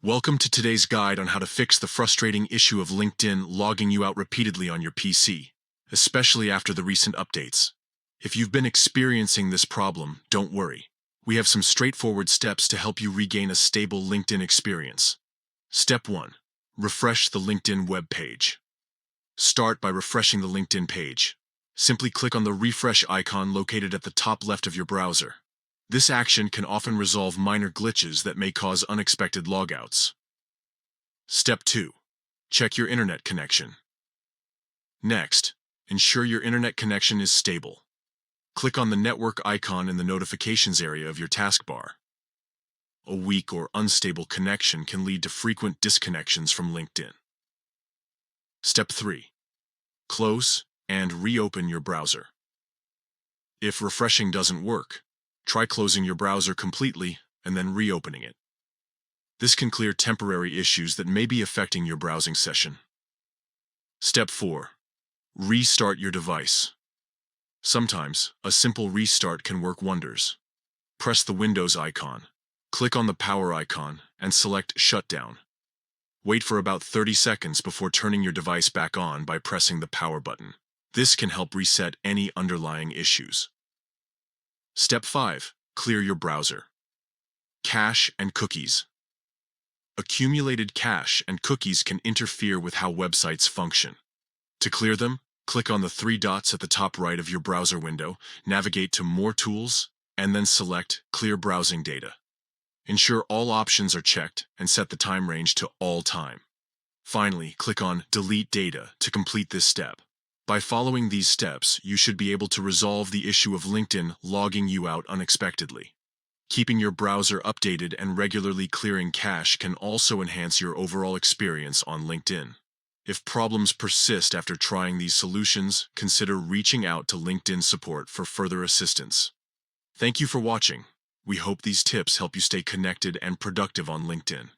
Welcome to today's guide on how to fix the frustrating issue of LinkedIn logging you out repeatedly on your PC, especially after the recent updates. If you've been experiencing this problem, don't worry. We have some straightforward steps to help you regain a stable LinkedIn experience. Step 1. Refresh the LinkedIn web page. Start by refreshing the LinkedIn page. Simply click on the refresh icon located at the top left of your browser. This action can often resolve minor glitches that may cause unexpected logouts. Step 2. Check your internet connection. Next, ensure your internet connection is stable. Click on the network icon in the notifications area of your taskbar. A weak or unstable connection can lead to frequent disconnections from LinkedIn. Step 3. Close and reopen your browser. If refreshing doesn't work, try closing your browser completely and then reopening it. This can clear temporary issues that may be affecting your browsing session. Step 4. Restart your device. Sometimes, a simple restart can work wonders. Press the Windows icon, click on the power icon, and select Shutdown. Wait for about 30 seconds before turning your device back on by pressing the power button. This can help reset any underlying issues. Step 5. Clear your browser. Cache and cookies. Accumulated cache and cookies can interfere with how websites function. To clear them, click on the three dots at the top right of your browser window, navigate to More Tools, and then select Clear Browsing Data. Ensure all options are checked and set the time range to all time. Finally, click on Delete Data to complete this step. By following these steps, you should be able to resolve the issue of LinkedIn logging you out unexpectedly. Keeping your browser updated and regularly clearing cache can also enhance your overall experience on LinkedIn. If problems persist after trying these solutions, consider reaching out to LinkedIn support for further assistance. Thank you for watching. We hope these tips help you stay connected and productive on LinkedIn.